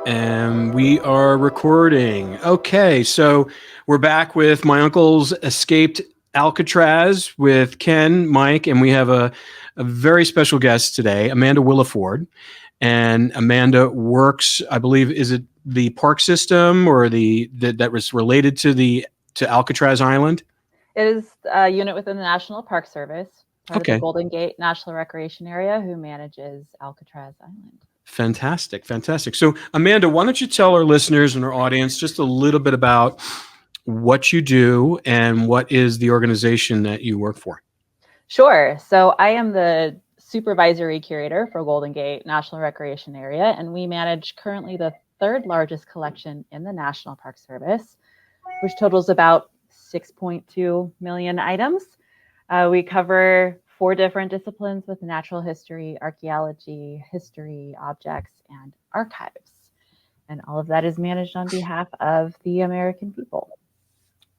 And we are recording. Okay, so we're back with my uncle's escaped Alcatraz with Ken, Mike, and we have a very special guest today, Amanda Williford. And Amanda works, I believe, is it the park system or that was related to Alcatraz Island? It is a unit within the National Park Service, part of the Okay. Golden Gate National Recreation Area, who manages Alcatraz Island. Fantastic, fantastic. So, Amanda, why don't you tell our listeners and our audience just a little bit about what you do and what is the organization that you work for? Sure. So I am the supervisory curator for Golden Gate National Recreation Area, and we manage currently the third largest collection in the National Park Service, which totals about 6.2 million items. We cover 4 different disciplines with natural history, archaeology, history, objects, and archives. And all of that is managed on behalf of the American people.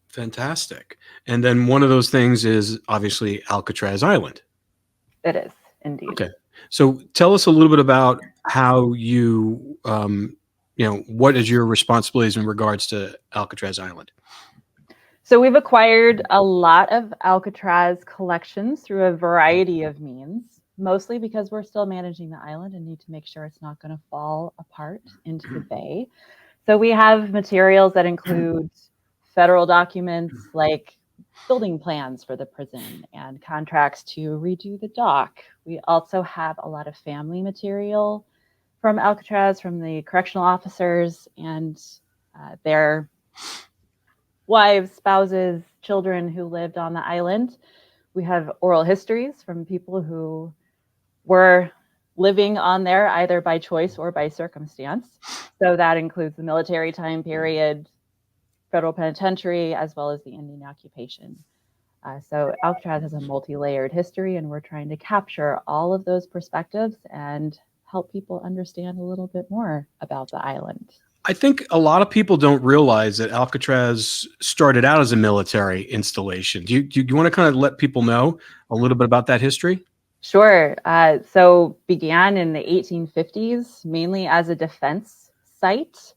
Fantastic. And then one of those things is obviously Alcatraz Island. It is, indeed. Okay. So tell us a little bit about how what is your responsibilities in regards to Alcatraz Island? So we've acquired a lot of Alcatraz collections through a variety of means, mostly because we're still managing the island and need to make sure it's not going to fall apart into the bay. So we have materials that include federal documents like building plans for the prison and contracts to redo the dock. We also have a lot of family material from Alcatraz, from the correctional officers and their wives, spouses, children who lived on the island. We have oral histories from people who were living on there either by choice or by circumstance. So that includes the military time period, federal penitentiary, as well as the Indian occupation. So Alcatraz has a multi-layered history, and we're trying to capture all of those perspectives and help people understand a little bit more about the island. I think a lot of people don't realize that Alcatraz started out as a military installation. Do you want to kind of let people know a little bit about that history? Sure. So began in the 1850s, mainly as a defense site.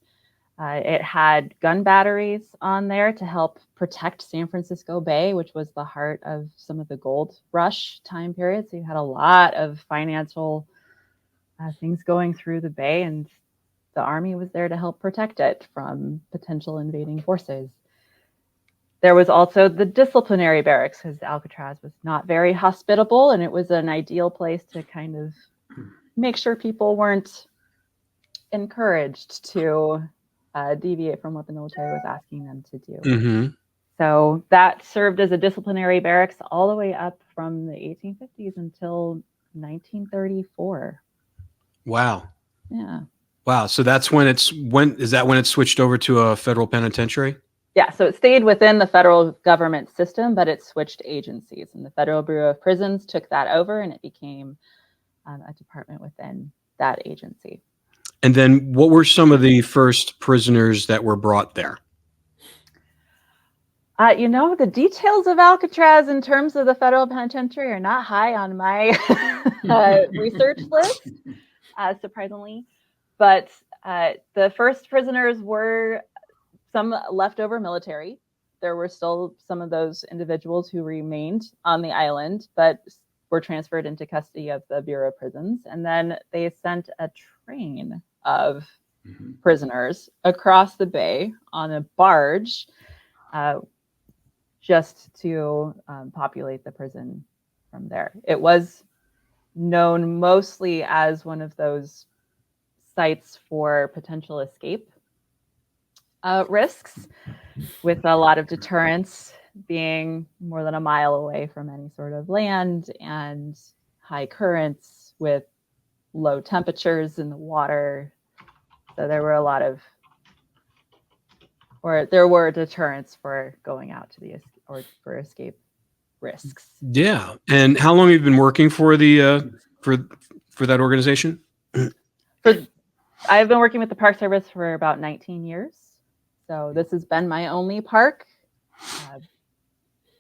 It had gun batteries on there to help protect San Francisco Bay, which was the heart of some of the gold rush time period. So you had a lot of financial things going through the bay, and the Army was there to help protect it from potential invading forces. There was also the disciplinary barracks, because Alcatraz was not very hospitable, and it was an ideal place to kind of make sure people weren't encouraged to deviate from what the military was asking them to do. Mm-hmm. So that served as a disciplinary barracks all the way up from the 1850s until 1934. Wow. Yeah. Wow. So that's when it switched over to a federal penitentiary? Yeah, so it stayed within the federal government system, but it switched agencies, and the Federal Bureau of Prisons took that over, and it became a department within that agency. And then what were some of the first prisoners that were brought there? The details of Alcatraz in terms of the federal penitentiary are not high on my research list, surprisingly. But the first prisoners were some leftover military. There were still some of those individuals who remained on the island, but were transferred into custody of the Bureau of Prisons. And then they sent a train of prisoners across the bay on a barge just to populate the prison from there. It was known mostly as one of those sites for potential escape risks, with a lot of deterrence, being more than a mile away from any sort of land and high currents with low temperatures in the water. So there were deterrents for going out to or for escape risks. Yeah. And how long have you been working for the for that organization? I've been working with the Park Service for about 19 years. So this has been my only park.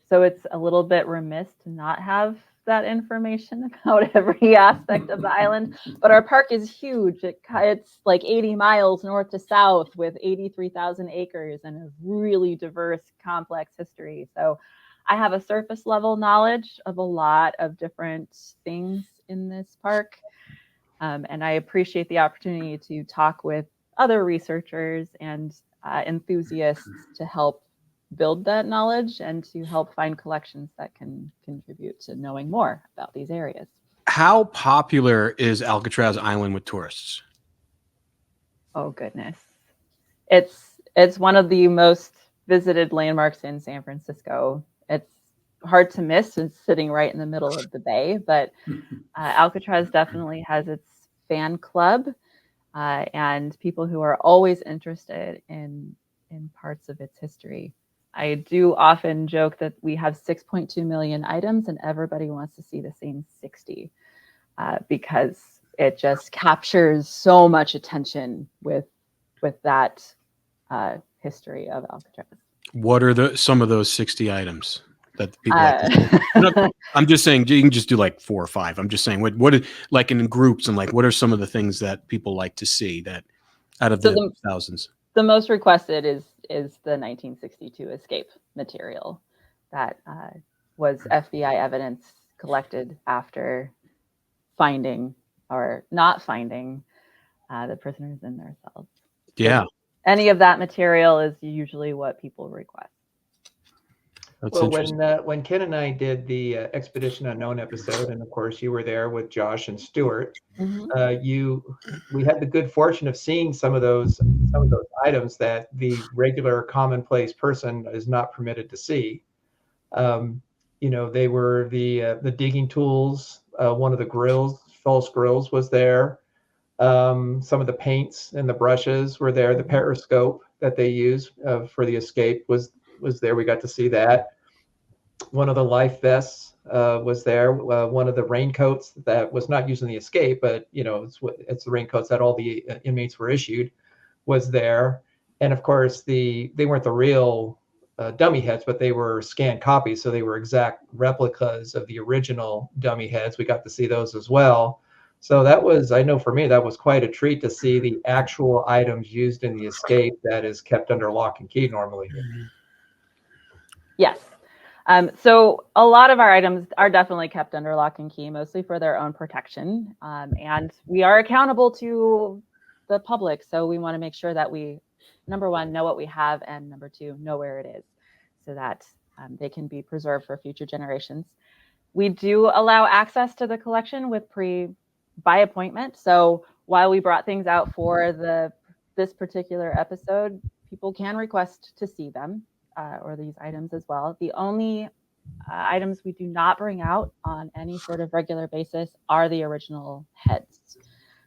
So it's a little bit remiss to not have that information about every aspect of the island, but our park is huge. It's like 80 miles north to south with 83,000 acres and a really diverse, complex history. So I have a surface level knowledge of a lot of different things in this park. And I appreciate the opportunity to talk with other researchers and enthusiasts to help build that knowledge and to help find collections that can contribute to knowing more about these areas. How popular is Alcatraz Island with tourists? Oh goodness. It's one of the most visited landmarks in San Francisco. It's hard to miss. It's sitting right in the middle of the bay, but Alcatraz definitely has its fan club and people who are always interested in parts of its history. I do often joke that we have 6.2 million items and everybody wants to see the same 60 because it just captures so much attention with that history of Alcatraz. What are some of those 60 items that people like to see? I'm just saying you can just do like 4 or 5. I'm just saying what like in groups, and like what are some of the things that people like to see that out of the thousands? The most requested is the 1962 escape material that was FBI evidence collected after finding or not finding the prisoners in their cells. Yeah. So any of that material is usually what people request. That's well, when Ken and I did the Expedition Unknown episode, and of course you were there with Josh and Stuart, we had the good fortune of seeing some of those items that the regular commonplace person is not permitted to see. They were the digging tools. One of the false grills was there. Some of the paints and the brushes were there. The periscope that they use for the escape was there. We got to see that. One of the life vests was there. One of the raincoats that was not used in the escape, but it's the raincoats that all the inmates were issued, was there. And of course, they weren't the real dummy heads, but they were scanned copies, so they were exact replicas of the original dummy heads. We got to see those as well. So I know for me, that was quite a treat to see the actual items used in the escape that is kept under lock and key normally. Yes. So a lot of our items are definitely kept under lock and key, mostly for their own protection. And we are accountable to the public. So we want to make sure that we, number one, know what we have, and number two, know where it is so that they can be preserved for future generations. We do allow access to the collection by appointment. So while we brought things out for this particular episode, people can request to see them. Or these items as well. The only items we do not bring out on any sort of regular basis are the original heads,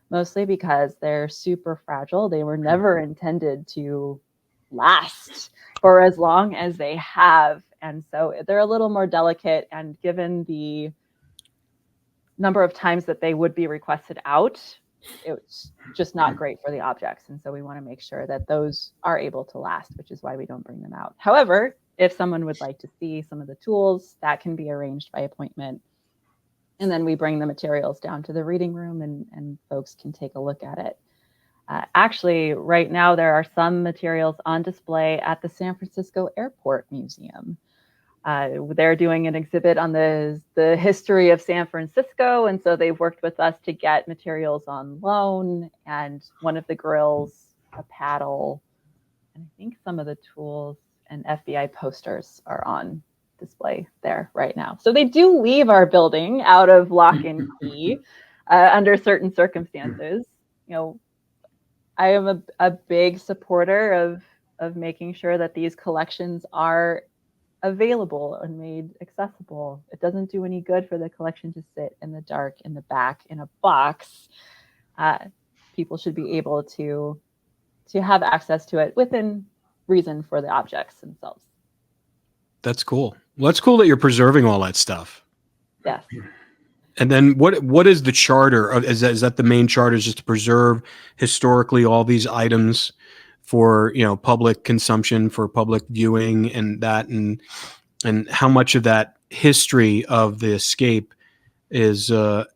mostly because they're super fragile. They were never intended to last for as long as they have. And so they're a little more delicate, and given the number of times that they would be requested out, it's just not great for the objects. And so we want to make sure that those are able to last, which is why we don't bring them out. However, if someone would like to see some of the tools, that can be arranged by appointment. And then we bring the materials down to the reading room and folks can take a look at it. Actually, right now, there are some materials on display at the San Francisco Airport Museum. They're doing an exhibit on the history of San Francisco, and so they've worked with us to get materials on loan, and one of the grills, a paddle, and I think some of the tools and FBI posters are on display there right now. So they do leave our building out of lock and key under certain circumstances. I am a big supporter of making sure that these collections are available and made accessible. It doesn't do any good for the collection to sit in the dark in the back in a box. People should be able to have access to it within reason for the objects themselves. That's cool. Well, that's cool that you're preserving all that stuff. Yes. And then what is the charter? Is that the main charter, is just to preserve historically all these items for public consumption, for public viewing, and how much of that history of the escape is to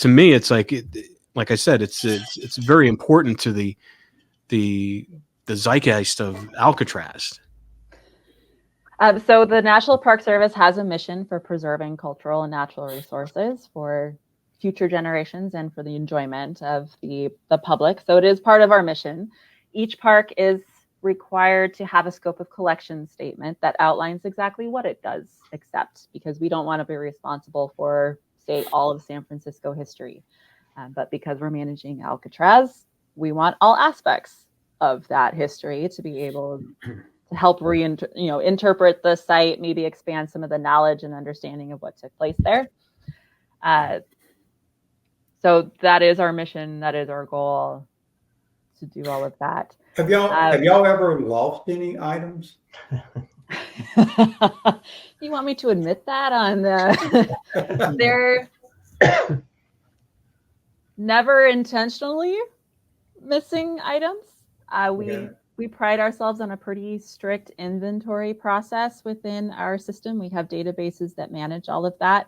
me, it's like I said, it's very important to the zeitgeist of Alcatraz. So the National Park Service has a mission for preserving cultural and natural resources for future generations and for the enjoyment of the public. So it is part of our mission. Each park is required to have a scope of collection statement that outlines exactly what it does accept, because we don't want to be responsible for, say, all of San Francisco history. But because we're managing Alcatraz, we want all aspects of that history to be able to help interpret the site, maybe expand some of the knowledge and understanding of what took place there. So that is our mission. That is our goal, to do all of that. Have y'all ever lost any items? You want me to admit that on the they're never intentionally missing items. We pride ourselves on a pretty strict inventory process within our system. We have databases that manage all of that.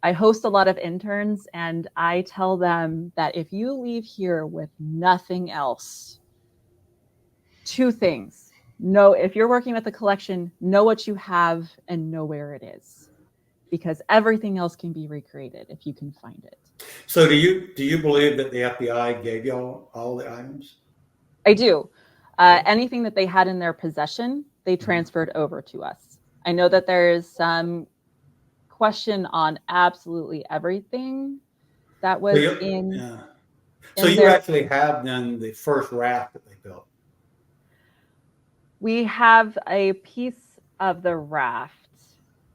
I host a lot of interns, and I tell them that if you leave here with nothing else, two things. Know, if you're working with a collection, know what you have and know where it is, because everything else can be recreated if you can find it. So do you believe that the FBI gave y'all all the items? I do. Anything that they had in their possession, they transferred over to us. I know that there is some question on absolutely everything that was in. Yeah. So you actually have done the first raft that they built. We have a piece of the raft.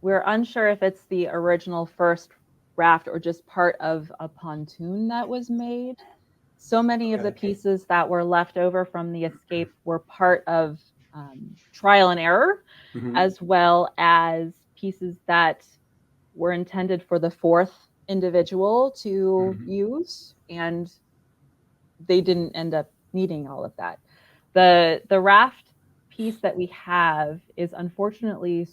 We're unsure if it's the original first raft or just part of a pontoon that was made. So many of the pieces that were left over from the escape were part of trial and error, as well as pieces that were intended for the fourth individual to use, and they didn't end up needing all of that. The raft piece that we have is unfortunately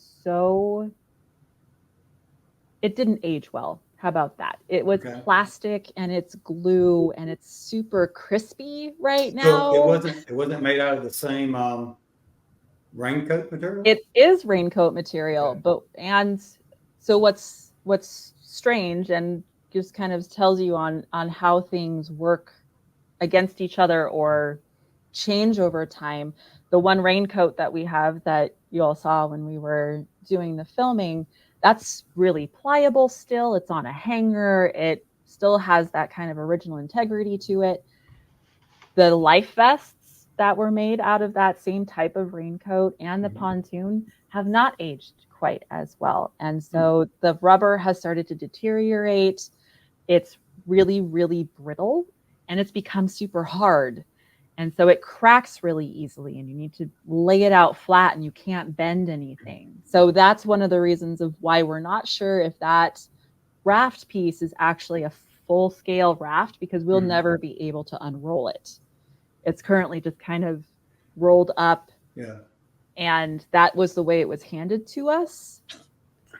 it didn't age well. How about that? It was plastic and it's glue and it's super crispy right now. So it wasn't made out of the same raincoat material? It is raincoat material, and so what's strange and just kind of tells you on how things work against each other or change over time. The one raincoat that we have that you all saw when we were doing the filming, that's really pliable still. It's on a hanger. It still has that kind of original integrity to it. The life vests that were made out of that same type of raincoat and the pontoon have not aged quite as well. And so the rubber has started to deteriorate. It's really, really brittle, and it's become super hard. And so it cracks really easily, and you need to lay it out flat and you can't bend anything. So that's one of the reasons of why we're not sure if that raft piece is actually a full-scale raft, because we'll never be able to unroll it. It's currently just kind of rolled up. Yeah. And that was the way it was handed to us.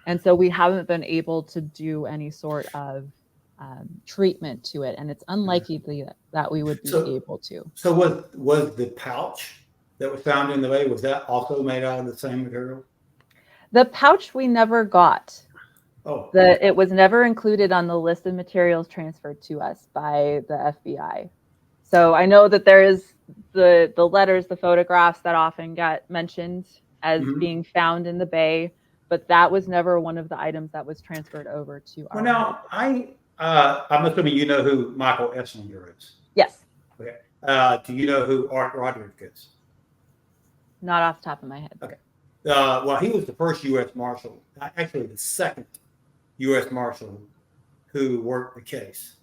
And so we haven't been able to do any sort of treatment to it, and it's unlikely that we would be able to. So was the pouch that was found in the bay, was that also made out of the same material? The pouch we never got. It was never included on the list of materials transferred to us by the FBI. So I know that there is the letters, the photographs that often get mentioned as being found in the bay, but that was never one of the items that was transferred over to our. Well, now I'm assuming you know who Michael Esslinger is. Yes. Okay. Do you know who Art Rodriguez is? Not off the top of my head. Okay. Well, he was the first U.S. Marshal, actually the second U.S. Marshal who worked the case.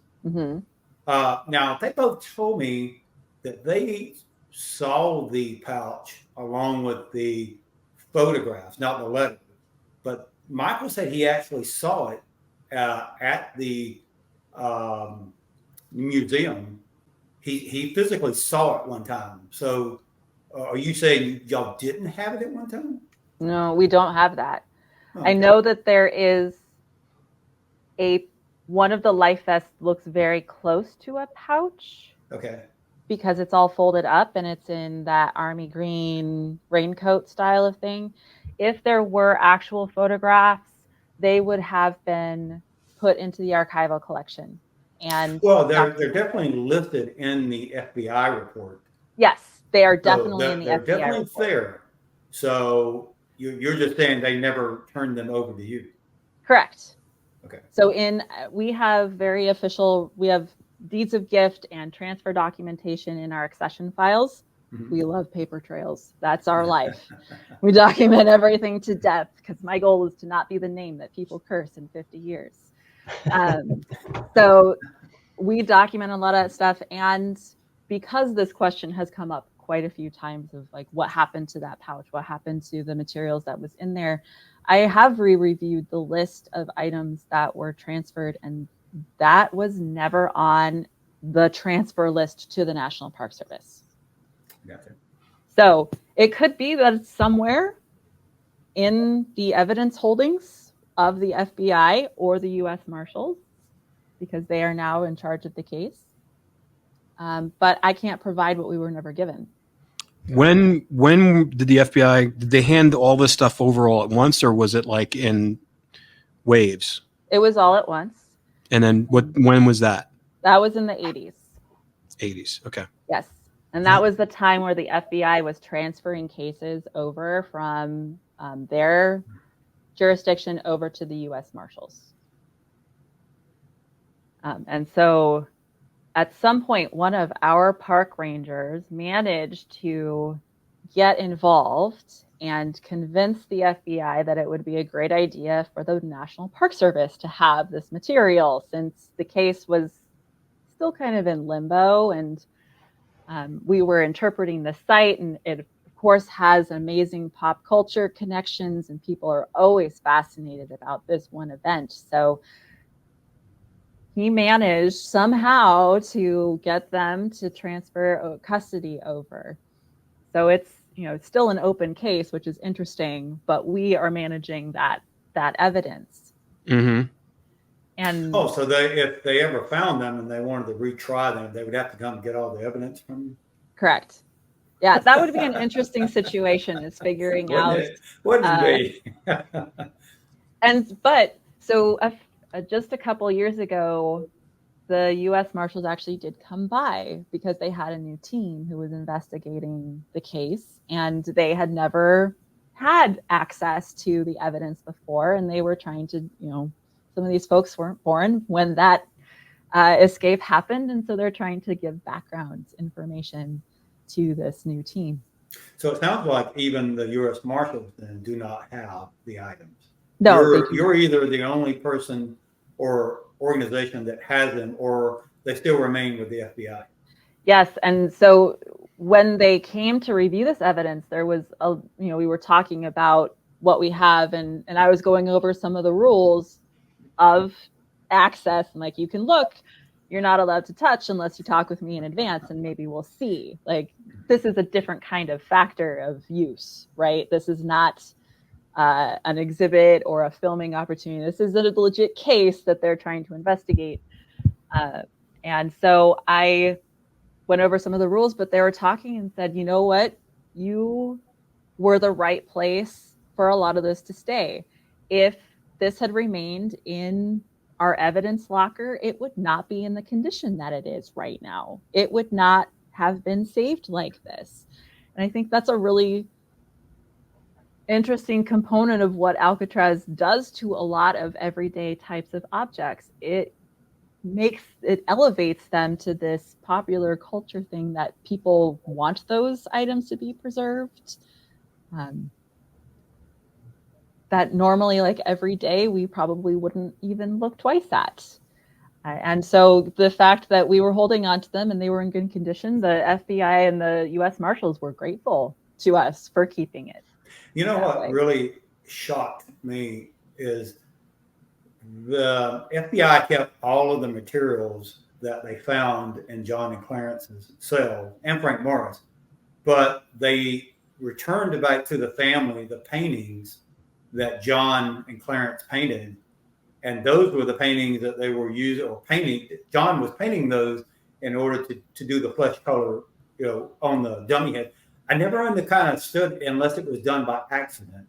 Now, they both told me that they saw the pouch along with the photographs, not the letter. But Michael said he actually saw it at the museum. He physically saw it one time. So are you saying y'all didn't have it at one time? No, we don't have that. Okay. I know that there is one of the life vests looks very close to a pouch. Okay. Because it's all folded up and it's in that army green raincoat style of thing. If there were actual photographs, they would have been put into the archival collection. And well, they're definitely listed in the FBI report. Yes, they are So definitely in the they're FBI definitely report. there. So you're just saying they never turned them over to you. Correct. Okay. So we have deeds of gift and transfer documentation in our accession files. Mm-hmm. We love paper trails. That's our life. We document everything to death because my goal is to not be the name that people curse in 50 years. So we document a lot of that stuff. And because this question has come up quite a few times of like, what happened to that pouch? What happened to the materials that was in there? I have re-reviewed the list of items that were transferred, and that was never on the transfer list to the National Park Service. Gotcha. So it could be that it's somewhere in the evidence holdings of the FBI or the U.S. Marshals, because they are now in charge of the case. But I can't provide what we were never given. When did the FBI, did they hand all this stuff over all at once, or was it like in waves? It was all at once. And then when was that? That was in the 80s. 80s. Okay. Yes. And that was the time where the FBI was transferring cases over from their jurisdiction over to the U.S. Marshals. And so at some point, one of our park rangers managed to get involved and convince the FBI that it would be a great idea for the National Park Service to have this material, since the case was still kind of in limbo, and we were interpreting the site, and it of course has amazing pop culture connections, and people are always fascinated about this one event. So he managed somehow to get them to transfer custody over. So it's, it's still an open case, which is interesting, but we are managing that evidence. Mm-hmm. And so if they ever found them and they wanted to retry them, they would have to come and get all the evidence from you? Correct. Yeah, that would be an interesting situation, is figuring out. Wouldn't it be? But just a couple years ago, the U.S. Marshals actually did come by because they had a new team who was investigating the case, and they had never had access to the evidence before, and they were trying to, some of these folks weren't born when that escape happened, and so they're trying to give background information to this new team. So it sounds like even the U.S. Marshals then do not have the items. No, you're either the only person or organization that has them, or they still remain with the FBI. Yes, and so when they came to review this evidence, there was we were talking about what we have, and I was going over some of the rules of access, and like, you can look, you're not allowed to touch unless you talk with me in advance, and maybe we'll see. Like, this is a different kind of factor of use, right? This is not an exhibit or a filming opportunity. This is a legit case that they're trying to investigate. And so I went over some of the rules, but they were talking and said, you know what? You were the right place for a lot of this to stay. If this had remained in our evidence locker, it would not be in the condition that it is right now. It would not have been saved like this. And I think that's a really interesting component of what Alcatraz does to a lot of everyday types of objects. It elevates them to this popular culture thing that people want those items to be preserved. That normally, like every day, we probably wouldn't even look twice at. And so the fact that we were holding on to them and they were in good condition, the FBI and the U.S. Marshals were grateful to us for keeping it. You know what really shocked me is the FBI kept all of the materials that they found in John and Clarence's cell, and Frank Morris, but they returned back to the family the paintings that John and Clarence painted And those were the paintings that they were using or painting. John was painting those in order to do the flesh color, on the dummy head. I never understood, unless it was done by accident,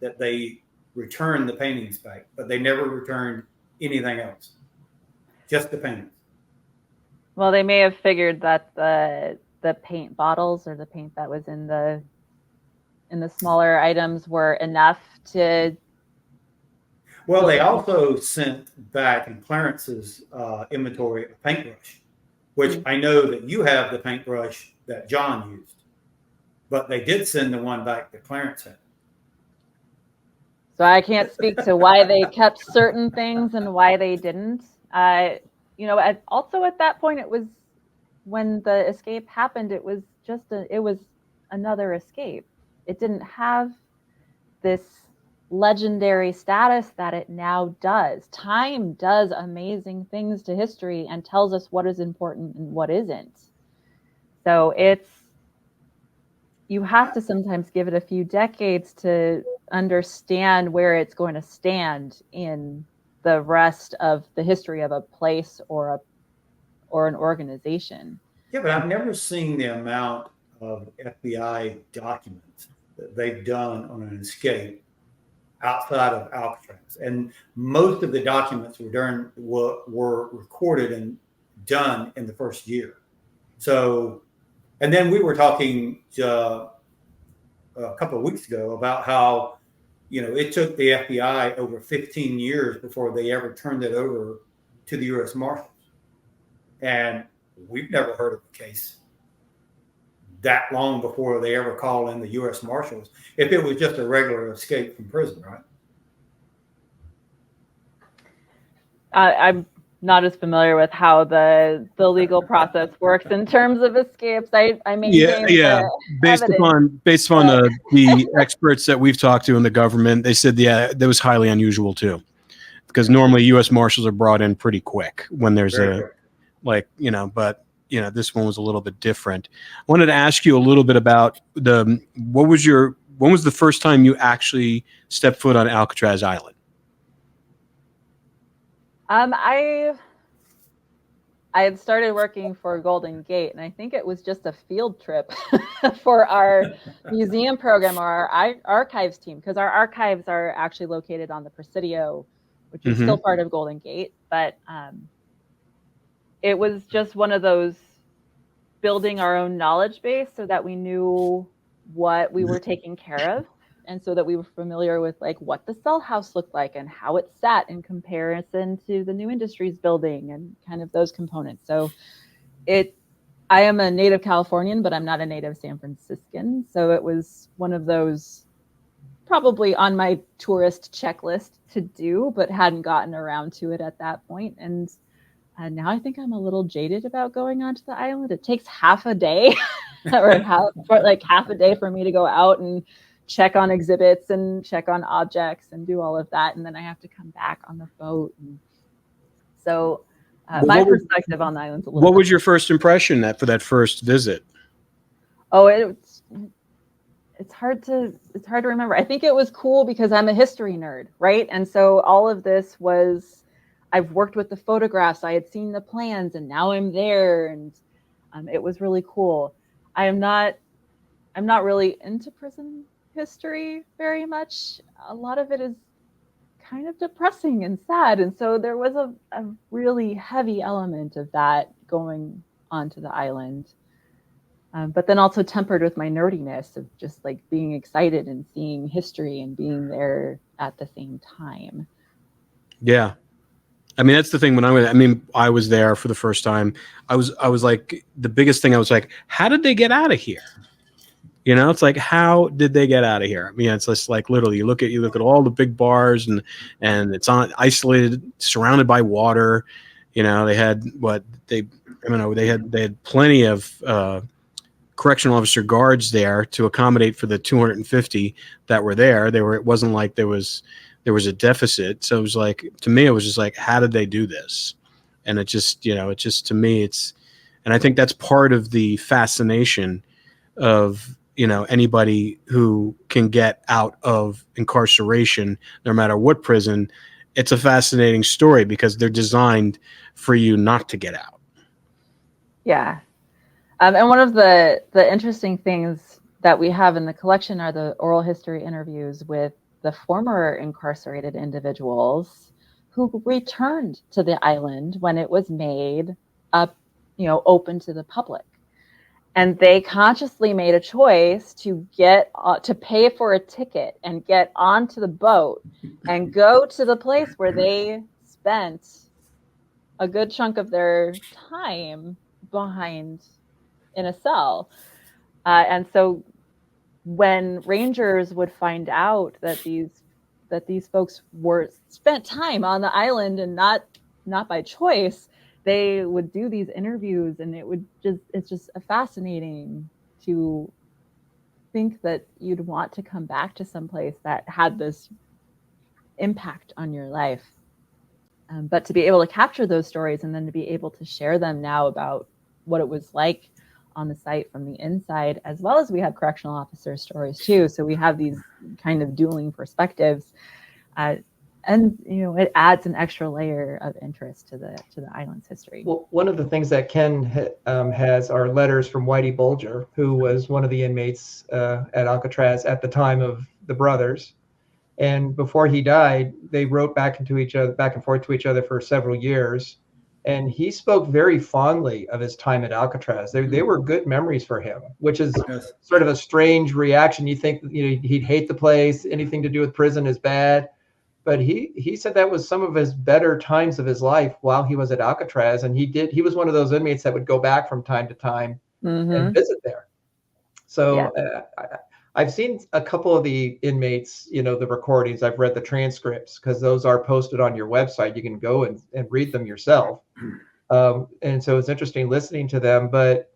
that they returned the paintings back, but they never returned anything else, just the paintings. Well, they may have figured that the paint bottles or the paint that was in the smaller items were enough to. Well, they also sent back in Clarence's inventory a paintbrush, which I know that you have the paintbrush that John used, but they did send the one back that Clarence had. So I can't speak to why they kept certain things and why they didn't. Also at that point, it was when the escape happened. It was another escape. It didn't have this legendary status that it now does. Time does amazing things to history and tells us what is important and what isn't. So you have to sometimes give it a few decades to understand where it's going to stand in the rest of the history of a place or an organization. Yeah, but I've never seen the amount of FBI documents that they've done on an escape outside of Alcatraz. And most of the documents were recorded and done in the first year. So, and then we were talking a couple of weeks ago about how, it took the FBI over 15 years before they ever turned it over to the U.S. Marshals. And we've never heard of a case that long before they ever call in the U.S. Marshals, if it was just a regular escape from prison, right? I'm not as familiar with how the legal process works in terms of escapes. I maintain based upon the experts that we've talked to in the government, they said that was highly unusual too, because normally U.S. Marshals are brought in pretty quick when there's but this one was a little bit different. I wanted to ask you a little bit about when was the first time you actually stepped foot on Alcatraz Island? I had started working for Golden Gate, and I think it was just a field trip for our museum program or our archives team, because our archives are actually located on the Presidio, which is still part of Golden Gate. But it was just one of those building our own knowledge base so that we knew what we were taking care of. And so that we were familiar with what the cell house looked like and how it sat in comparison to the New Industries building and kind of those components. So I am a native Californian, but I'm not a native San Franciscan. So it was one of those probably on my tourist checklist to do, but hadn't gotten around to it at that point. And now I think I'm a little jaded about going onto the island. It takes half a day or half a day for me to go out and check on exhibits and check on objects and do all of that. And then I have to come back on the boat. And so my perspective on the island's a little What was your first impression for that first visit? Oh, it's hard to remember. I think it was cool because I'm a history nerd, right? And so all of this I've worked with the photographs, I had seen the plans, and now I'm there, and it was really cool. I'm not really into prison history very much. A lot of it is kind of depressing and sad, and so there was a really heavy element of that going onto the island, but then also tempered with my nerdiness of just being excited and seeing history and being there at the same time. Yeah. I mean, that's the thing. I was there for the first time. I was like, the biggest thing I was like, how did they get out of here? It's like, how did they get out of here? I mean, it's just literally you look at all the big bars and it's isolated, surrounded by water. They had they had plenty of correctional officer guards there to accommodate for the 250 that were there. It wasn't like there was a deficit. So it was to me, it was just how did they do this? And it just, to me, and I think that's part of the fascination of, anybody who can get out of incarceration, no matter what prison, it's a fascinating story because they're designed for you not to get out. Yeah. And one of the interesting things that we have in the collection are the oral history interviews with the former incarcerated individuals who returned to the island when it was made up, open to the public. And they consciously made a choice to to pay for a ticket and get onto the boat and go to the place where they spent a good chunk of their time behind in a cell. And so when rangers would find out that these folks were spent time on the island and not by choice, they would do these interviews, and it's just fascinating to think that you'd want to come back to someplace that had this impact on your life. But to be able to capture those stories and then to be able to share them now about what it was like on the site from the inside, as well as we have correctional officer stories too. So we have these kind of dueling perspectives. And it adds an extra layer of interest to the island's history. Well, one of the things that Ken has are letters from Whitey Bulger, who was one of the inmates at Alcatraz at the time of the brothers. And before he died, they wrote back and forth to each other for several years. And he spoke very fondly of his time at Alcatraz. They were good memories for him, which is sort of a strange reaction. You think he'd hate the place, anything to do with prison is bad. But he said that was some of his better times of his life while he was at Alcatraz. And he was one of those inmates that would go back from time to time and visit there. So I've seen a couple of the inmates, the recordings. I've read the transcripts because those are posted on your website. You can go and read them yourself. And so it's interesting listening to them. But,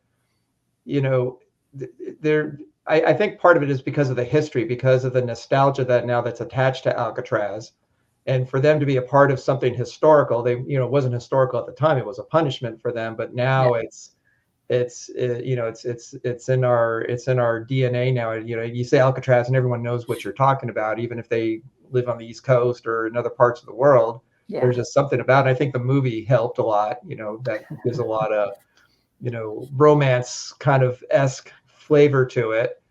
I think part of it is because of the history, because of the nostalgia that's attached to Alcatraz. And for them to be a part of something historical, it wasn't historical at the time. It was a punishment for them. But now it's in our DNA now. You say Alcatraz and everyone knows what you're talking about, even if they live on the East Coast or in other parts of the world. There's just something about it. I think the movie helped a lot. That gives a lot of romance kind of esque flavor to it.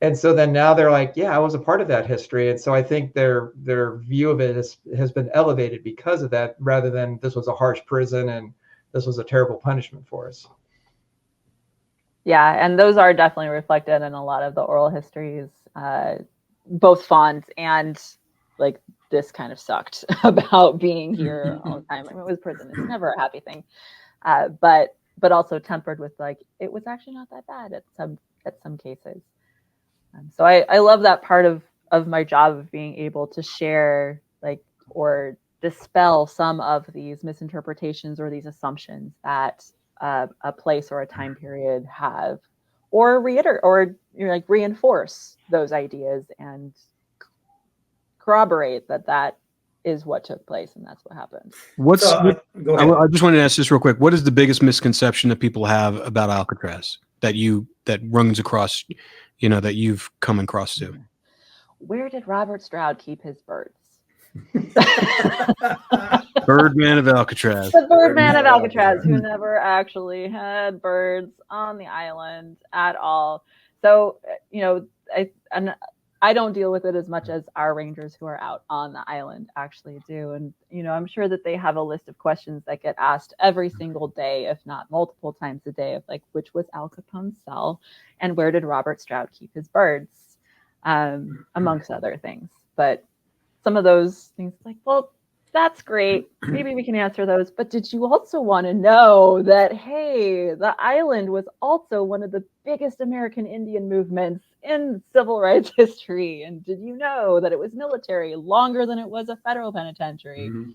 And so then now they're like, I was a part of that history. And so I think their view of it has been elevated because of that, rather than this was a harsh prison and this was a terrible punishment for us. Yeah, and those are definitely reflected in a lot of the oral histories, both fond and like, this kind of sucked about being here all the time. I mean, it was prison. It's never a happy thing. But also tempered with like, it was actually not that bad at some cases. So I love that part of my job of being able to share or dispel some of these misinterpretations or these assumptions that a place or a time period have, or reiterate or reinforce those ideas and corroborate that is what took place and that's what happened. Go ahead. I just wanted to ask this real quick. What is the biggest misconception that people have about Alcatraz that runs across, that you've come across to? Where did Robert Stroud keep his birds? Birdman of Alcatraz. The Birdman of Alcatraz, who never actually had birds on the island at all. So, I don't deal with it as much as our rangers who are out on the island actually do. And, I'm sure that they have a list of questions that get asked every single day, if not multiple times a day, of which was Al Capone's cell and where did Robert Stroud keep his birds, amongst other things. But some of those things well, that's great. Maybe we can answer those. But did you also want to know that, hey, the island was also one of the biggest American Indian movements in civil rights history? And did you know that it was military longer than it was a federal penitentiary? Mm-hmm.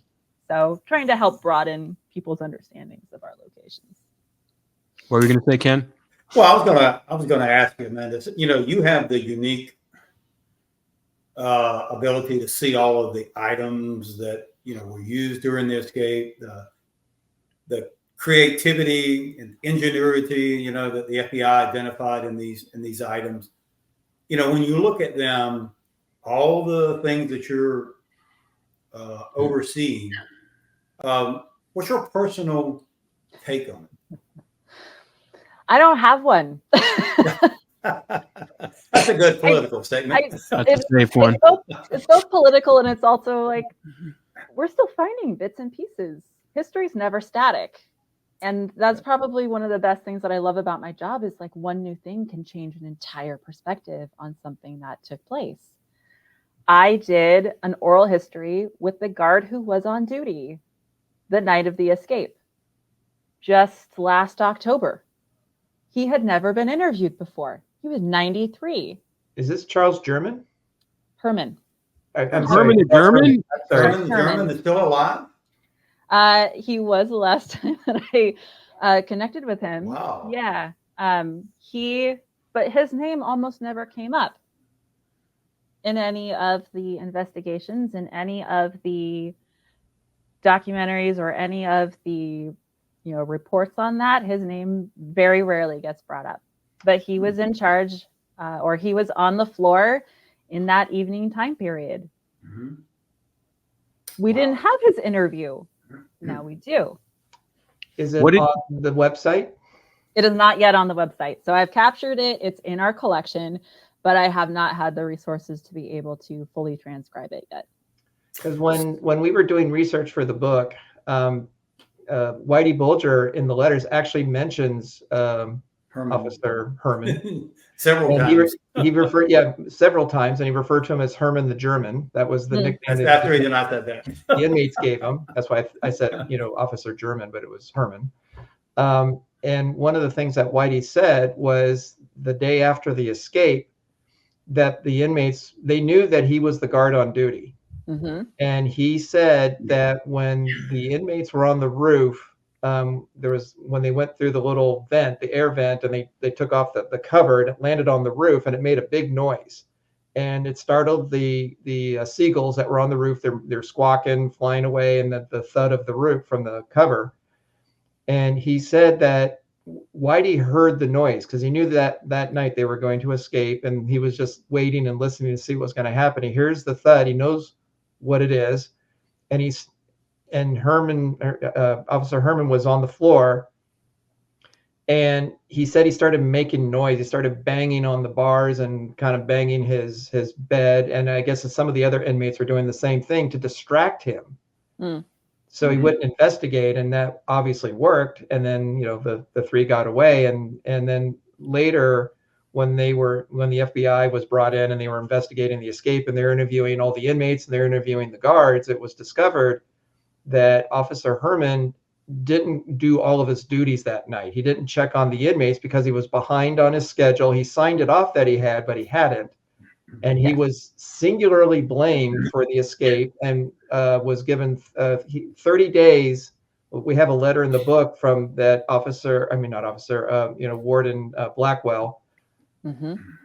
So trying to help broaden people's understandings of our locations. What were you going to say, Ken? Well, I was gonna ask you, Amanda. You have the unique ability to see all of the items that were used during the escape, the creativity and ingenuity, that the FBI identified in these items. When you look at them, all the things that you're overseeing. What's your personal take on it? I don't have one. That's a good political statement. That's a safe one. It's both political and it's also like we're still finding bits and pieces. History's never static. And that's probably one of the best things that I love about my job is like one new thing can change an entire perspective on something that took place. I did an oral history with the guard who was on duty the night of the escape, just last October. He had never been interviewed before. He was 93. Is this Charles German? Herman. I'm Herman the German? Herman the German is still alive? He was the last time that I connected with him. Wow. Yeah. But his name almost never came up in any of the investigations, in any of the documentaries, or any of the reports on that. His name very rarely gets brought up. But he was in charge, or he was on the floor in that evening time period. Mm-hmm. We didn't have his interview. Now we do. Is it on the website? It is not yet on the website. So I've captured it. It's in our collection, but I have not had the resources to be able to fully transcribe it yet. Because when we were doing research for the book, Whitey Bulger in the letters actually mentions Officer Herman. Several times. He referred, several times, and he referred to him as Herman the German. That was the nickname After he denied that. The inmates gave him. That's why I said, Officer German, but it was Herman. And one of the things that Whitey said was the day after the escape, that the inmates, they knew that he was the guard on duty. Mm-hmm. And he said that when the inmates were on the roof, when they went through the little vent, the air vent, and they took off the cover, it landed on the roof, and it made a big noise, and it startled the seagulls that were on the roof. They're squawking, flying away, and the thud of the roof from the cover. And he said that Whitey heard the noise because he knew that night they were going to escape, and he was just waiting and listening to see what's going to happen. He hears the thud, he knows what it is, and Officer Herman was on the floor, and he said he started making noise. He started banging on the bars and kind of banging his bed, and I guess some of the other inmates were doing the same thing to distract him. So he wouldn't investigate, and that obviously worked. And then the three got away, and then later when the FBI was brought in and they were investigating the escape, and they're interviewing all the inmates and they're interviewing the guards, it was discovered that Officer Herman didn't do all of his duties that night. He didn't check on the inmates because he was behind on his schedule. He signed it off that he had, but he hadn't. And he was singularly blamed for the escape and was given 30 days. We have a letter in the book from that Warden Blackwell,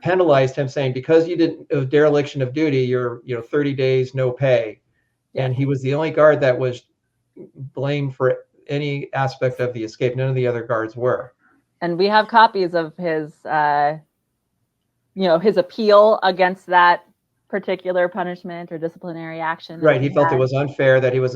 penalized him, saying, because you didn't dereliction of duty, you're 30 days, no pay. And he was the only guard that was blamed for any aspect of the escape. None of the other guards were. And we have copies of his, his appeal against that particular punishment or disciplinary action. Right. He felt it was unfair that he was,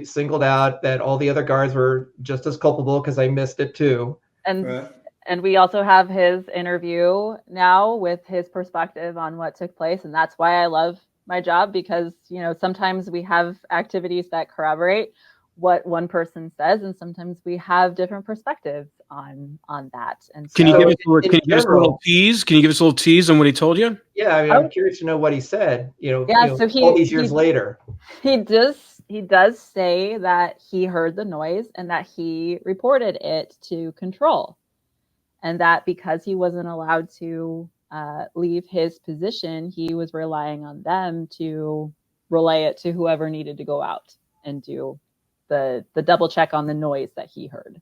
singled out, that all the other guards were just as culpable because they missed it too. And we also have his interview now with his perspective on what took place. And that's why I love my job, because, sometimes we have activities that corroborate what one person says, and sometimes we have different perspectives on that. And so, can you give us a little tease? Can you give us a little tease on what he told you? Yeah, I'm curious to know what he said. So all these years later, he does say that he heard the noise and that he reported it to control, and that because he wasn't allowed to leave his position, he was relying on them to relay it to whoever needed to go out and do the double check on the noise that he heard.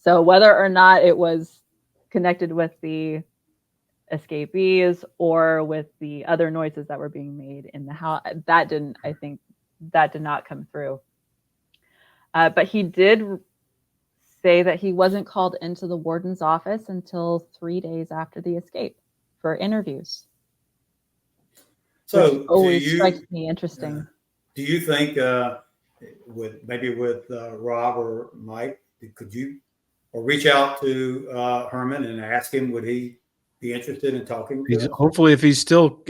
So whether or not it was connected with the escapees or with the other noises that were being made in the house, that did not come through. But he did say that he wasn't called into the warden's office until 3 days after the escape for interviews. So which always strikes me interesting. do you think with Rob or Mike, could you or reach out to Herman and ask him, would he be interested in talking to us? Hopefully, if he's still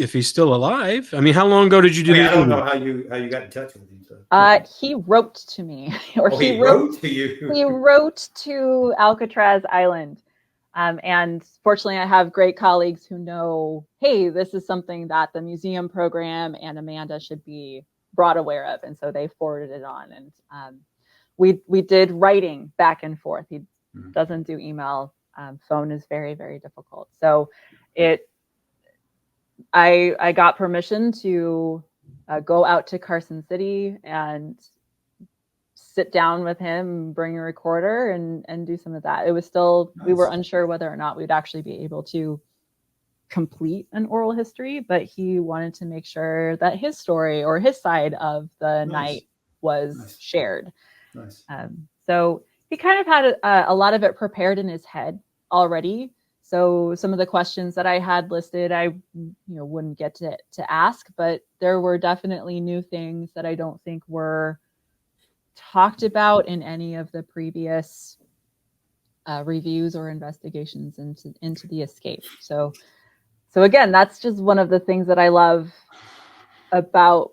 alive. I mean, how long ago did you do that? I don't know how you got in touch with him. So. He wrote to me, or he wrote to you. He wrote to Alcatraz Island. And fortunately, I have great colleagues who know, hey, this is something that the museum program and Amanda should be brought aware of. And so they forwarded it on. And we did writing back and forth. He doesn't do email. Phone is very, very difficult. So I got permission to go out to Carson City and sit down with him, bring a recorder, and do some of that. It was still, nice. We were unsure whether or not we'd actually be able to complete an oral history, but he wanted to make sure that his story or his side of the night was shared. Nice. So he kind of had a lot of it prepared in his head already. So some of the questions that I had listed, I wouldn't get to ask, but there were definitely new things that I don't think were talked about in any of the previous reviews or investigations into the escape. So again, that's just one of the things that I love about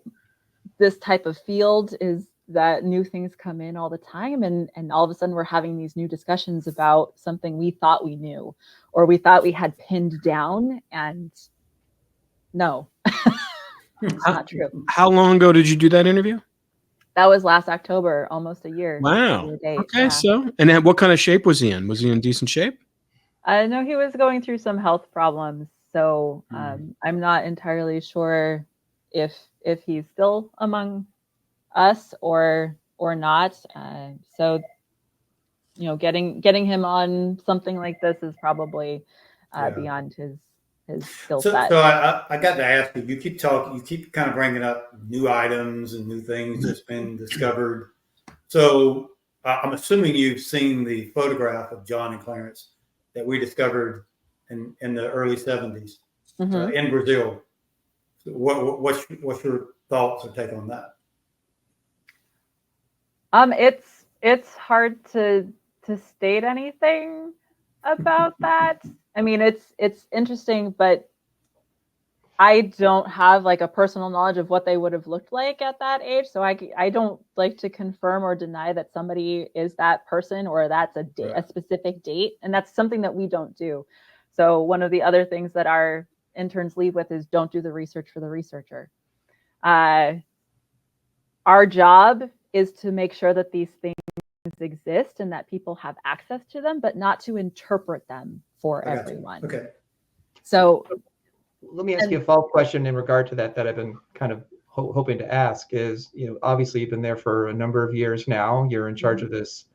this type of field, is that new things come in all the time, and all of a sudden we're having these new discussions about something we thought we knew or we thought we had pinned down, and no, it's not true. How long ago did you do that interview? That was last October, almost a year. Wow. Okay, yeah. So, and then what kind of shape was he in? Was he in decent shape? No, he was going through some health problems. So I'm not entirely sure if he's still among us or not. So, getting him on something like this is probably beyond his skill set. So I got to ask you, you keep talking, you keep kind of bringing up new items and new things that's been discovered. So I'm assuming you've seen the photograph of John and Clarence that we discovered in the early 70s in Brazil. So what's your thoughts or take on that? It's hard to state anything about that. I mean, it's interesting, but I don't have like a personal knowledge of what they would have looked like at that age. So I don't like to confirm or deny that somebody is that person or that's a specific date. And that's something that we don't do. So one of the other things that our interns leave with is don't do the research for the researcher. Our job is to make sure that these things exist and that people have access to them, but not to interpret them for everyone. Okay. So let me ask you a follow-up question in regard to that I've been kind of hoping to ask is, obviously you've been there for a number of years now. You're in charge of this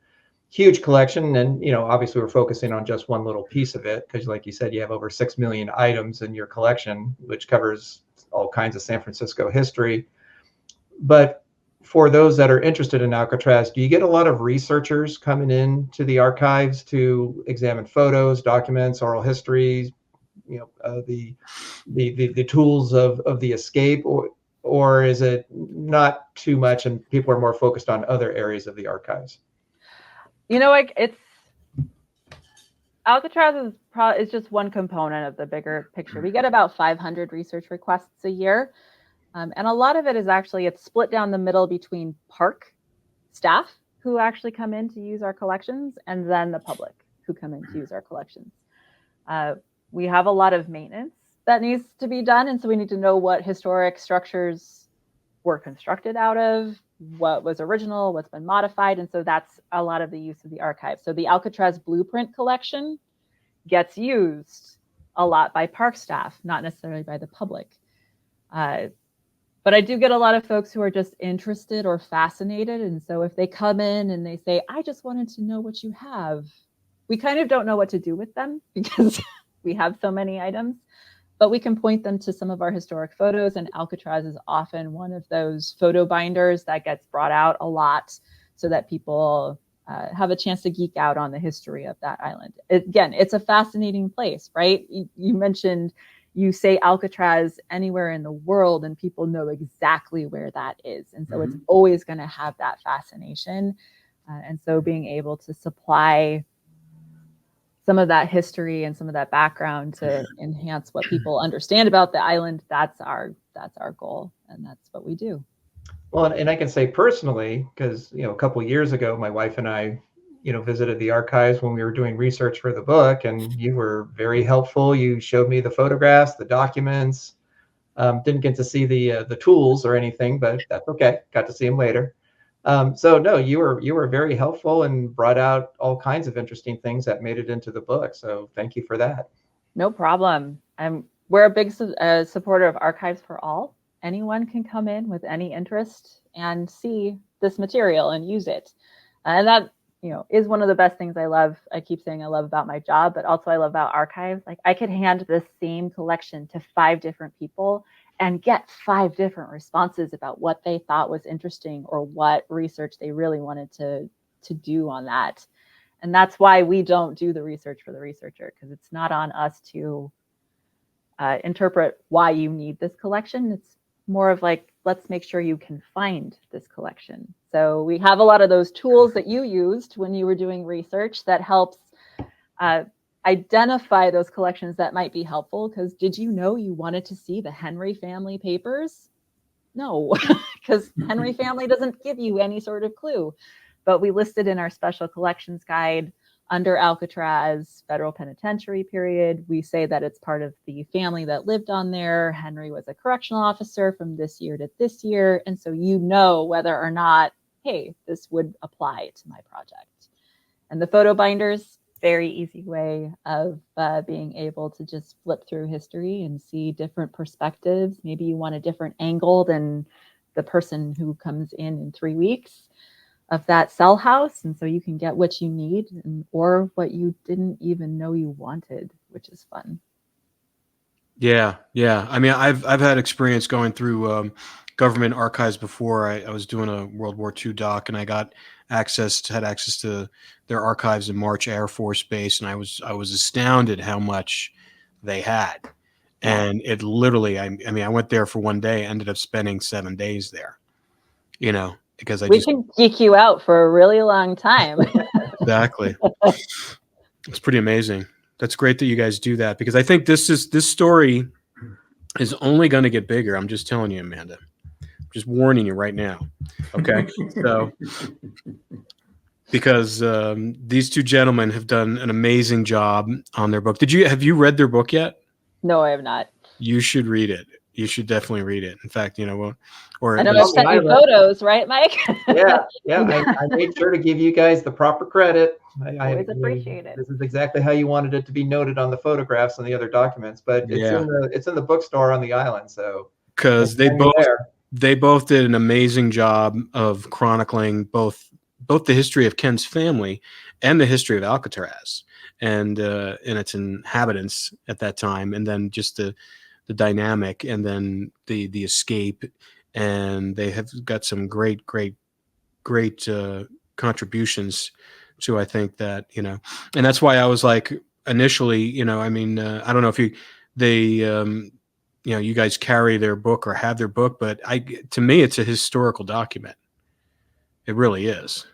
huge collection, and obviously we're focusing on just one little piece of it because, like you said, you have over 6 million items in your collection, which covers all kinds of San Francisco history. But for those that are interested in Alcatraz, do you get a lot of researchers coming in to the archives to examine photos, documents, oral histories, the tools of the escape, or is it not too much and people are more focused on other areas of the archives? It's Alcatraz is just one component of the bigger picture. We get about 500 research requests a year. And a lot of it is actually, it's split down the middle between park staff who actually come in to use our collections and then the public who come in to use our collections. We have a lot of maintenance that needs to be done. And so we need to know what historic structures were constructed out of, what was original, what's been modified. And so that's a lot of the use of the archive. So the Alcatraz blueprint collection gets used a lot by park staff, not necessarily by the public. But I do get a lot of folks who are just interested or fascinated. And so if they come in and they say, I just wanted to know what you have, we kind of don't know what to do with them because we have so many items, but we can point them to some of our historic photos. And Alcatraz is often one of those photo binders that gets brought out a lot so that people have a chance to geek out on the history of that island. Again, it's a fascinating place, right? You mentioned, you say Alcatraz anywhere in the world and people know exactly where that is. And so it's always going to have that fascination. And so being able to supply some of that history and some of that background to enhance what people understand about the island, that's our goal. And that's what we do. Well, and I can say personally, because, a couple of years ago, my wife and I, visited the archives when we were doing research for the book, and you were very helpful. You showed me the photographs, the documents. Didn't get to see the tools or anything, but that's okay. Got to see them later. So no, you were very helpful and brought out all kinds of interesting things that made it into the book. So thank you for that. No problem. We're a big supporter of Archives for All. Anyone can come in with any interest and see this material and use it. And that, is one of the best things I love. I keep saying I love about my job, but also I love about archives. Like, I could hand this same collection to 5 different people and get 5 different responses about what they thought was interesting or what research they really wanted to do on that. And that's why we don't do the research for the researcher, because it's not on us to interpret why you need this collection. It's more of like, let's make sure you can find this collection. So we have a lot of those tools that you used when you were doing research that helps identify those collections that might be helpful. Because did you know you wanted to see the Henry family papers? No, because Henry family doesn't give you any sort of clue. But we listed in our special collections guide under Alcatraz federal penitentiary period. We say that it's part of the family that lived on there. Henry was a correctional officer from this year to this year. And so whether or not, hey, this would apply to my project. And the photo binders, very easy way of being able to just flip through history and see different perspectives. Maybe you want a different angle than the person who comes in 3 weeks of that cell house. And so you can get what you need or what you didn't even know you wanted, which is fun. Yeah. I mean, I've had experience going through government archives before. I was doing a World War II doc, and I had access to their archives in March Air Force Base, and I was astounded how much they had. And it literally, I mean, I went there for one day, ended up spending 7 days there, because we can geek you out for a really long time. Exactly. It's pretty amazing. That's great that you guys do that, because I think this story is only going to get bigger. I'm just telling you, Amanda. I'm just warning you right now. Okay. So, because these 2 gentlemen have done an amazing job on their book. Have you read their book yet? No, I have not. You should read it. You should definitely read it. In fact, or I know I've sent you photos, right, Mike? Yeah. I made sure to give you guys the proper credit. I always appreciate it. This is exactly how you wanted it to be noted on the photographs and the other documents, but it's in the bookstore on the island. So because they both did an amazing job of chronicling both the history of Ken's family and the history of Alcatraz and its inhabitants at that time, and then just the dynamic, and then the escape. And they have got some great contributions to, I think, that, and that's why I was like, initially, I mean, I don't know if you guys carry their book or have their book, but to me, it's a historical document. It really is.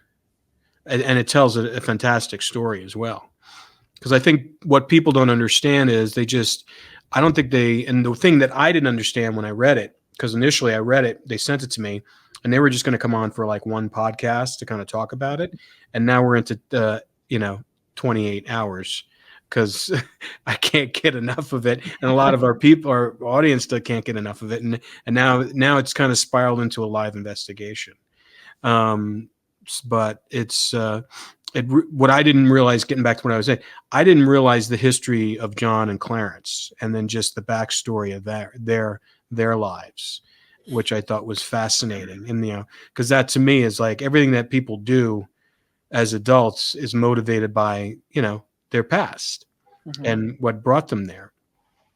And it tells a fantastic story as well. Because I think what people don't understand is I don't think and the thing that I didn't understand when I read it, because initially I read it, they sent it to me, and they were just going to come on for like one podcast to kind of talk about it. And now we're into, 28 hours, because I can't get enough of it. And a lot of our audience still can't get enough of it. And now it's kind of spiraled into a live investigation. But it's, what I didn't realize, getting back to what I was saying, I didn't realize the history of John and Clarence, and then just the backstory of their lives, which I thought was fascinating. And because that to me is like everything that people do as adults is motivated by their past and what brought them there.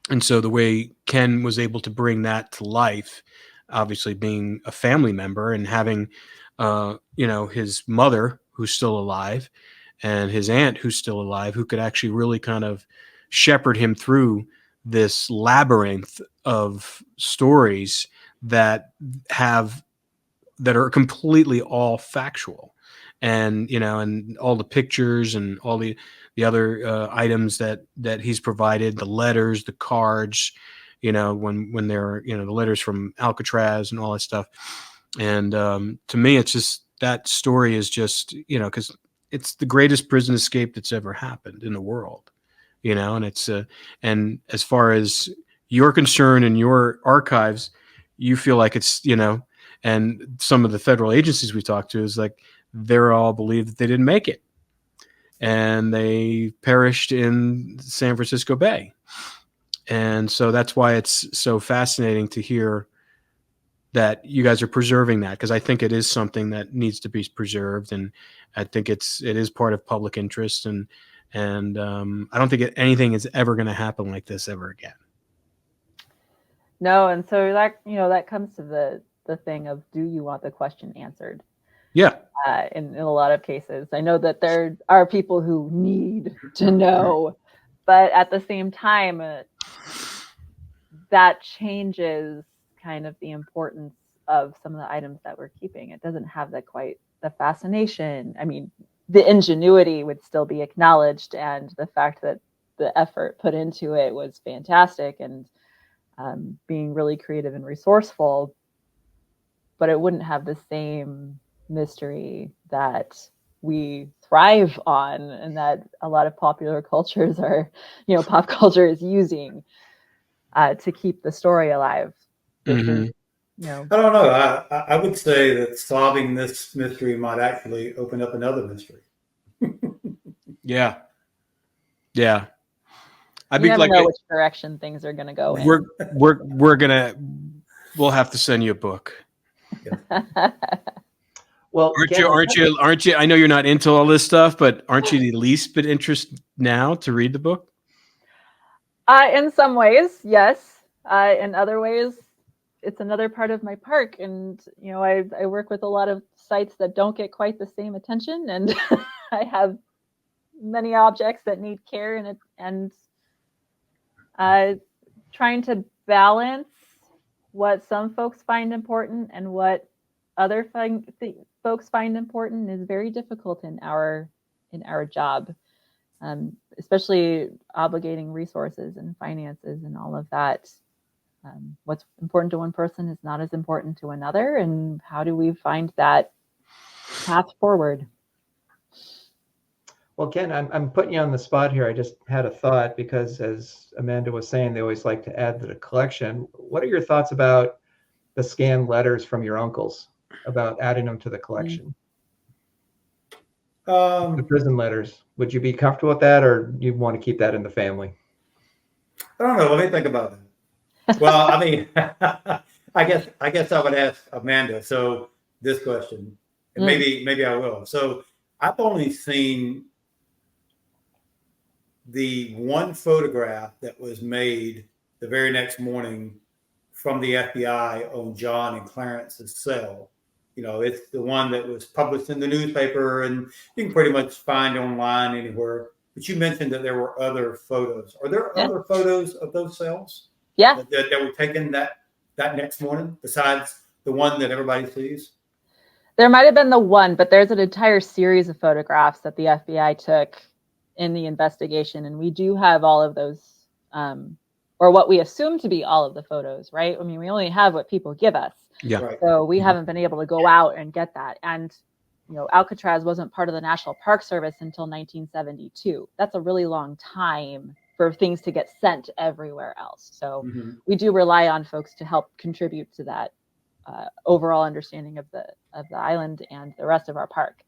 And so the way Ken was able to bring that to life, obviously being a family member and having his mother who's still alive and his aunt who's still alive, who could actually really kind of shepherd him through this labyrinth of stories that are completely all factual, and and all the pictures and all the other items that he's provided, the letters, the cards, when they're the letters from Alcatraz and all that stuff. And to me, it's just, that story is just, because it's the greatest prison escape that's ever happened in the world, and it's and as far as you're concerned in your archives, you feel like it's, and some of the federal agencies we talked to is like, they're all believe that they didn't make it and they perished in San Francisco Bay. And so that's why it's so fascinating to hear that you guys are preserving that, because I think it is something that needs to be preserved, and I think it is part of public interest, and I don't think anything is ever going to happen like this ever again. No, and so that comes to the thing of, do you want the question answered? Yeah. In a lot of cases, I know that there are people who need to know, but at the same time, that changes kind of the importance of some of the items that we're keeping. It doesn't have quite the fascination. I mean, the ingenuity would still be acknowledged, and the fact that the effort put into it was fantastic, and being really creative and resourceful, but it wouldn't have the same mystery that we thrive on, and that a lot of popular cultures are, pop culture is using to keep the story alive. Mm-hmm. I don't know. I would say that solving this mystery might actually open up another mystery. Yeah. You never know which direction things are going to go in. We'll have to send you a book. Yeah. Well, aren't you? I know you're not into all this stuff, but aren't you the least bit interested now to read the book? In some ways, yes. In other ways, it's another part of my park, and I work with a lot of sites that don't get quite the same attention, and I have many objects that need care, and trying to balance what some folks find important and what other folks find important is very difficult in our job, especially obligating resources and finances and all of that. What's important to one person is not as important to another, and how do we find that path forward? Well, Ken, I'm putting you on the spot here. I just had a thought, because as Amanda was saying, they always like to add to the collection. What are your thoughts about the scanned letters from your uncles, about adding them to the collection? The prison letters. Would you be comfortable with that, or you want to keep that in the family? I don't know. Let me think about that. Well, I mean, I guess I would ask Amanda. So this question, and maybe I will. So I've only seen the one photograph that was made the very next morning from the FBI on John and Clarence's cell. It's the one that was published in the newspaper, and you can pretty much find online anywhere. But you mentioned that there were other photos. Are there other photos of those cells? Yeah. That were taken that next morning, besides the one that everybody sees? There might have been the one, but there's an entire series of photographs that the FBI took in the investigation, and we do have all of those, or what we assume to be all of the photos, right? I mean, we only have what people give us. Yeah. Right. So we haven't been able to go out and get that. And Alcatraz wasn't part of the National Park Service until 1972. That's a really long time for things to get sent everywhere else. So we do rely on folks to help contribute to that overall understanding of the island and the rest of our park.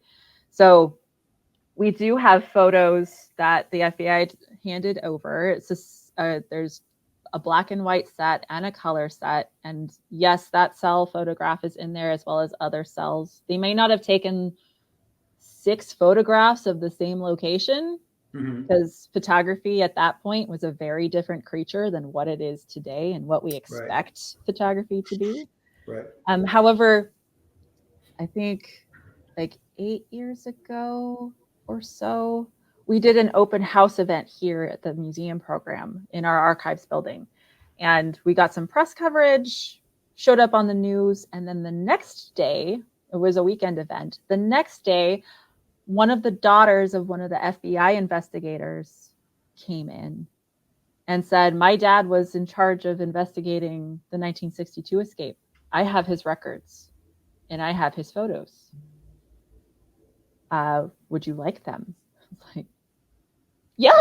So we do have photos that the FBI handed over. It's just, there's a black and white set and a color set. And yes, that cell photograph is in there, as well as other cells. They may not have taken 6 photographs of the same location, because photography at that point was a very different creature than what it is today and what we expect photography to be. Right. However, I think like 8 years ago or so, we did an open house event here at the museum program in our archives building. And we got some press coverage, showed up on the news. And then the next day, it was a weekend event. The next day, one of the daughters of one of the FBI investigators came in and said, my dad was in charge of investigating the 1962 escape. I have his records and I have his photos. Would you like them? Like, yeah.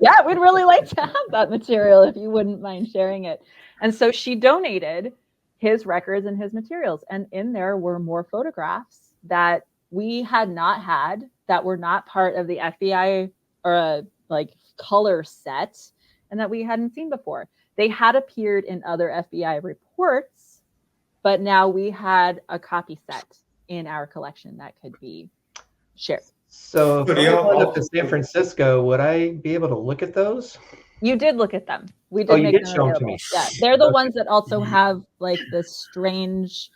Yeah, we'd really like to have that material if you wouldn't mind sharing it. And so she donated his records and his materials. And in there were more photographs that we had not had, that were not part of the FBI or like color set, and that we hadn't seen before. They had appeared in other FBI reports, but now we had a copy set in our collection that could be shared. So if I went up to San Francisco, would I be able to look at those? You did look at them. We did. You did show them to me. Yeah, they're the ones that also have like this strange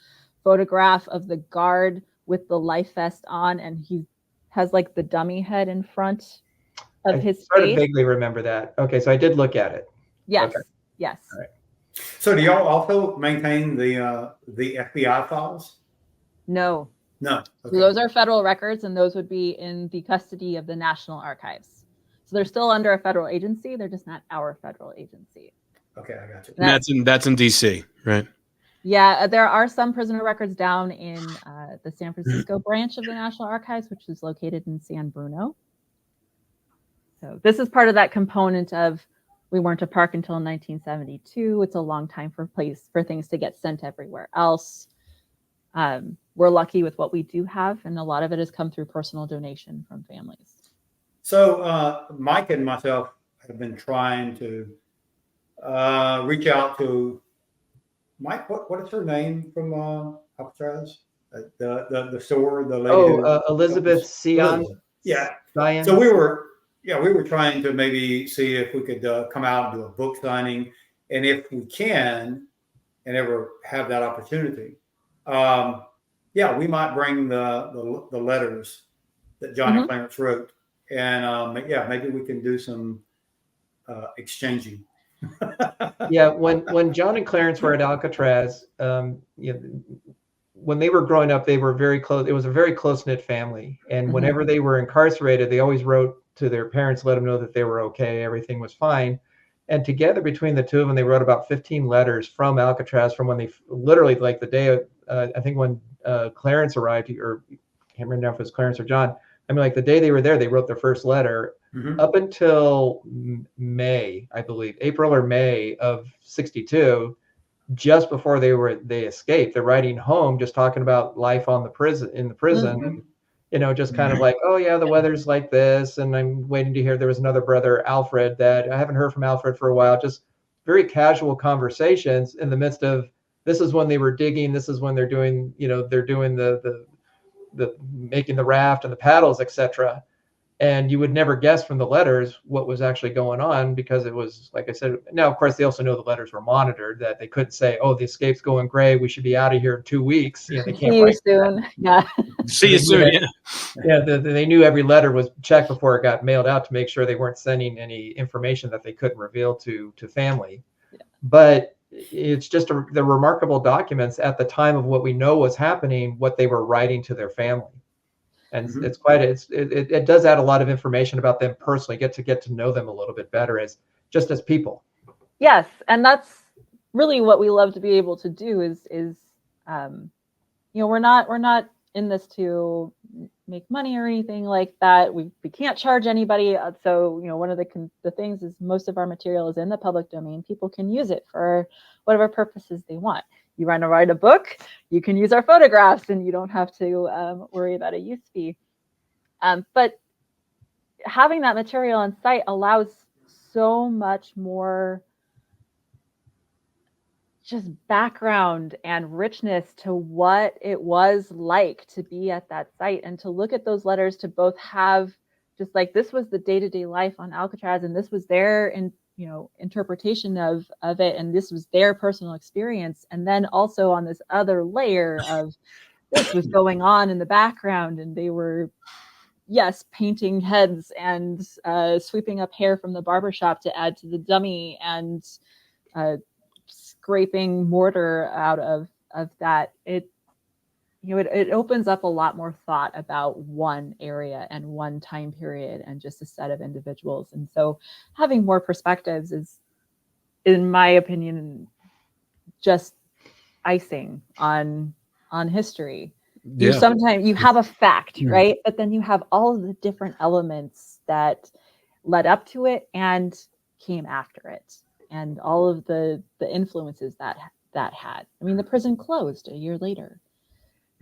photograph of the guard with the life vest on, and he has like the dummy head in front of his sort face. of vaguely remember that. Okay, so I did look at it. Yes. Okay. Yes. All right. So do y'all also maintain the FBI files? No. No. Okay. So those are federal records, and those would be in the custody of the National Archives. So they're still under a federal agency. They're just not our federal agency. Okay, I got you. And that's in DC, right? Yeah, there are some prisoner records down in the San Francisco branch of the National Archives, which is located in San Bruno. So this is part of that component of we weren't a park until 1972. It's a long time for things to get sent everywhere else. We're lucky with what we do have, and a lot of it has come through personal donation from families. So Mike and myself have been trying to reach out to Mike. What is her name from Alcatraz? The store, the lady. Elizabeth Sion. Yeah. Zion. So we were trying to maybe see if we could come out and do a book signing, and if we can, and ever have that opportunity, we might bring the letters that John and Clarence wrote, and maybe we can do some exchanging. Yeah, when John and Clarence were at Alcatraz, when they were growing up, they were very close. It was a very close-knit family, and whenever they were incarcerated, they always wrote to their parents, let them know that they were okay, everything was fine. And together, between the two of them, they wrote about 15 letters from Alcatraz, from when they literally, like the day, I think when Clarence arrived, or I can't remember if it was Clarence or John. I mean, like the day they were there, they wrote their first letter. Up until May, I believe, April or May of '62, just before they escaped, they're writing home, just talking about life in the prison. Just kind of like, oh yeah, the weather's like this, and I'm waiting to hear. There was another brother, Alfred, that I haven't heard from Alfred for a while. Just very casual conversations in the midst of, this is when they were digging, this is when they're doing, the making the raft and the paddles, etc. And you would never guess from the letters what was actually going on, because it was, like I said, now, of course, they also know the letters were monitored, that they couldn't say, oh, the escape's going great, we should be out of here in 2 weeks. They can't. See you soon. Yeah. See you soon. They knew every letter was checked before it got mailed out to make sure they weren't sending any information that they couldn't reveal to family. Yeah. But it's just the remarkable documents at the time of what we know was happening, what they were writing to their family. And it's quite, it does add a lot of information about them personally, get to know them a little bit better as people. Yes. And that's really what we love to be able to do is we're not in this to make money or anything like that. We can't charge anybody. So, one of the things is most of our material is in the public domain. People can use it for whatever purposes they want. You want to write a book, you can use our photographs, and you don't have to worry about a use fee. But having that material on site allows so much more just background and richness to what it was like to be at that site, and to look at those letters, to both have just like, this was the day-to-day life on Alcatraz, and this was their interpretation of it, and this was their personal experience, and then also on this other layer of this was going on in the background, and they were yes, painting heads and sweeping up hair from the barbershop to add to the dummy, and scraping mortar out of that. It opens up a lot more thought about one area and one time period and just a set of individuals. And so having more perspectives is, in my opinion, just icing on history. You sometimes you have a fact, right? But then you have all of the different elements that led up to it and came after it, and all of the influences that had. I mean, the prison closed a year later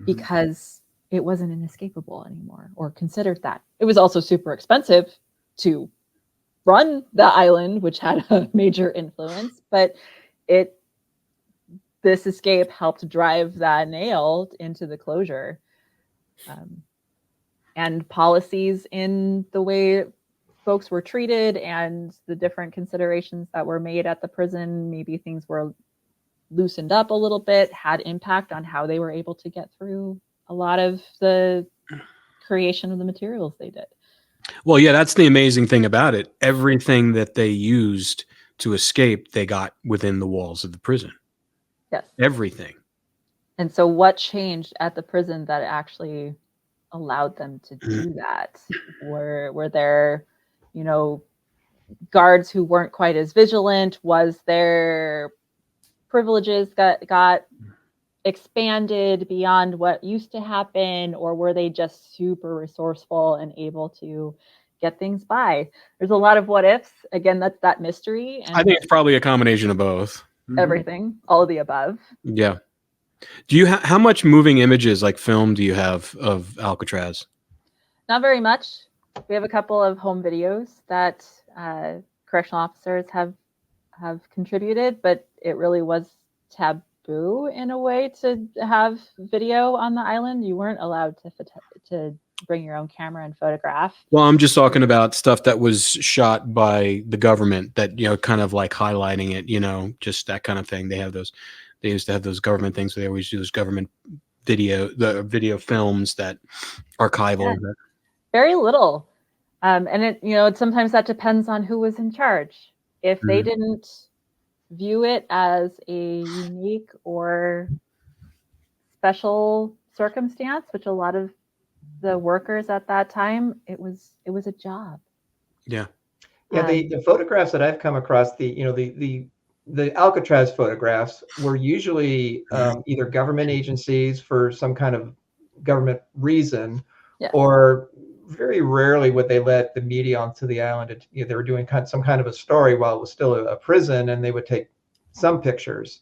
because it wasn't inescapable anymore, or considered that. It was also super expensive to run the island, which had a major influence, but this escape helped drive that nail into the closure. And policies in the way folks were treated and the different considerations that were made at the prison, maybe things were loosened up a little bit, had impact on how they were able to get through a lot of the creation of the materials they did. Well, yeah, that's the amazing thing about it. Everything that they used to escape, they got within the walls of the prison. Yes. Everything. And so what changed at the prison that actually allowed them to do that? Were there, guards who weren't quite as vigilant? Was there privileges got expanded beyond what used to happen? Or were they just super resourceful and able to get things by? There's a lot of what ifs. Again, that's that mystery. And I think it's probably a combination of both. Everything, all of the above. Yeah. Do you how much moving images, like film, do you have of Alcatraz? Not very much. We have a couple of home videos that correctional officers have contributed, but it really was taboo in a way to have video on the island. You weren't allowed to bring your own camera and photograph. Well, I'm just talking about stuff that was shot by the government that, kind of like highlighting it, just that kind of thing. They used to have those government things where they always do those government video films that archival. Yeah. Very little. And it, sometimes that depends on who was in charge. If they didn't view it as a unique or special circumstance, which a lot of the workers at that time, it was a job. Yeah. Yeah. The photographs that I've come across, the Alcatraz photographs were usually either government agencies for some kind of government reason, yes, or very rarely would they let the media onto the island. They were doing some kind of a story while it was still a prison, and they would take some pictures.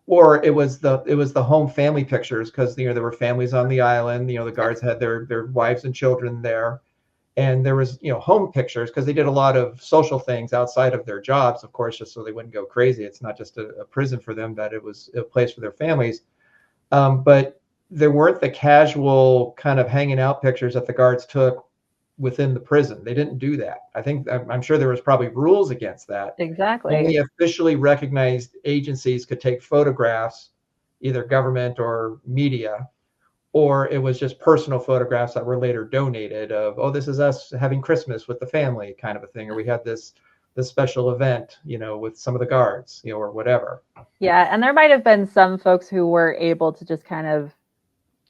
Or it was the home family pictures, because there were families on the island. The guards had their wives and children there, and there was home pictures, because they did a lot of social things outside of their jobs, of course, just so they wouldn't go crazy. It's not just a prison for them, that it was a place for their families. But there weren't the casual kind of hanging out pictures that the guards took within the prison. They didn't do that. I'm sure there was probably rules against that. Exactly. Only officially recognized agencies could take photographs, either government or media, or it was just personal photographs that were later donated of, oh, this is us having Christmas with the family kind of a thing, or we had this special event, with some of the guards, or whatever. Yeah, and there might have been some folks who were able to just kind of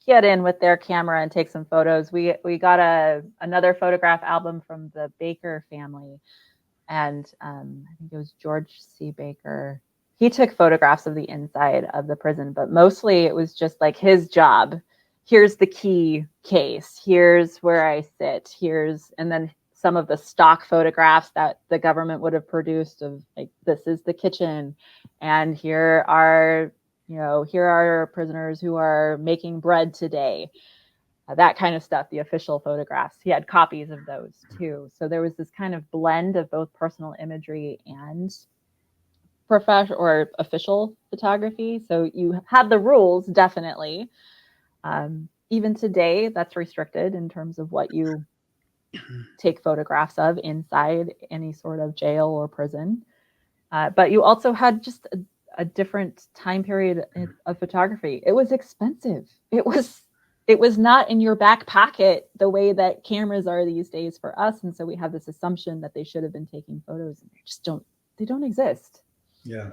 get in with their camera and take some photos. We got another photograph album from the Baker family, and I think it was George C. Baker. He took photographs of the inside of the prison, but mostly it was just like his job. Here's the key case. Here's where I sit. and then some of the stock photographs that the government would have produced of, like, this is the kitchen, and here are prisoners who are making bread today. That kind of stuff, the official photographs. He had copies of those too. So there was this kind of blend of both personal imagery and professional or official photography. So you had the rules, definitely. Even today, that's restricted in terms of what you take photographs of inside any sort of jail or prison. But you also had just a different time period of photography. It was expensive. It was it was not in your back pocket the way that cameras are these days for us. And so we have this assumption that they should have been taking photos, and they don't exist. Yeah.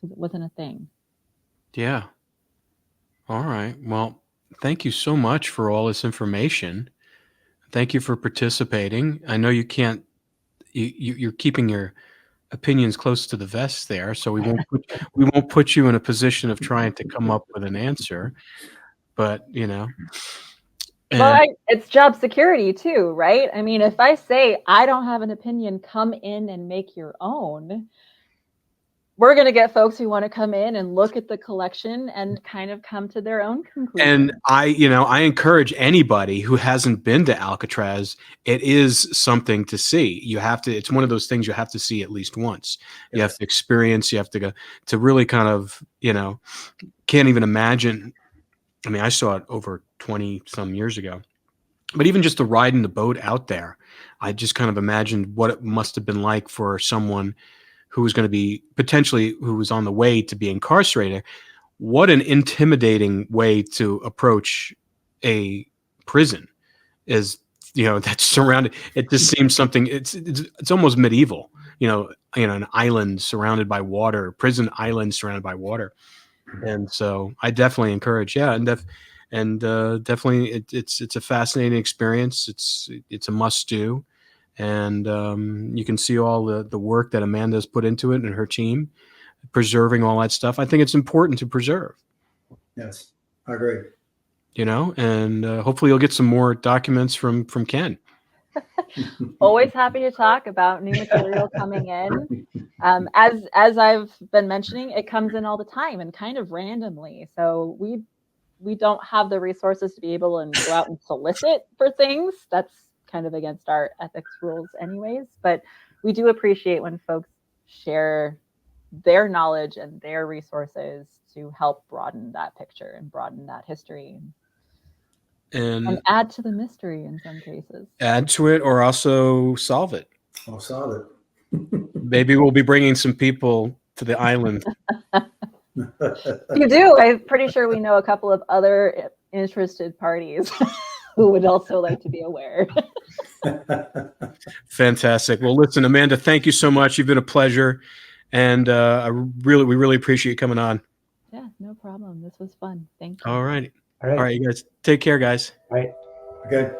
It wasn't a thing. Yeah. All right. Well, thank you so much for all this information. Thank you for participating. I know you can't, you're keeping your opinions close to the vest there, so we won't put you in a position of trying to come up with an answer. But Well, it's job security too, right? I mean, if I say I don't have an opinion, come in and make your own, we're going to get folks who want to come in and look at the collection and kind of come to their own conclusion. And I encourage anybody who hasn't been to Alcatraz, it is something to see. It's one of those things you have to see at least once. You have to experience, you have to go to really kind of, can't even imagine. I mean, I saw it over 20 some years ago, but even just to ride in the boat out there, I just kind of imagined what it must have been like for someone who was going to be who was on the way to be incarcerated. What an intimidating way to approach a prison is, that's surrounded. It just seems something, it's almost medieval, an island surrounded by water, prison island surrounded by water. And so I definitely encourage, definitely it's a fascinating experience. It's a must do. And you can see all the work that Amanda's put into it and her team, preserving all that stuff. I think it's important to preserve. Yes, I agree. And hopefully you'll get some more documents from Ken. Always happy to talk about new material coming in. As I've been mentioning, it comes in all the time and kind of randomly. So we don't have the resources to be able to go out and solicit for things. That's kind of against our ethics rules anyways, but we do appreciate when folks share their knowledge and their resources to help broaden that picture and broaden that history and add to the mystery in some cases. Add to it or also solve it. I'll solve it. Maybe we'll be bringing some people to the island. You do. I'm pretty sure we know a couple of other interested parties who would also like to be aware. Fantastic. Well, listen, Amanda, thank you so much. You've been a pleasure. And we really appreciate you coming on. Yeah, no problem. This was fun. Thank you. All right. All right, you guys. Take care, guys. All right. Okay.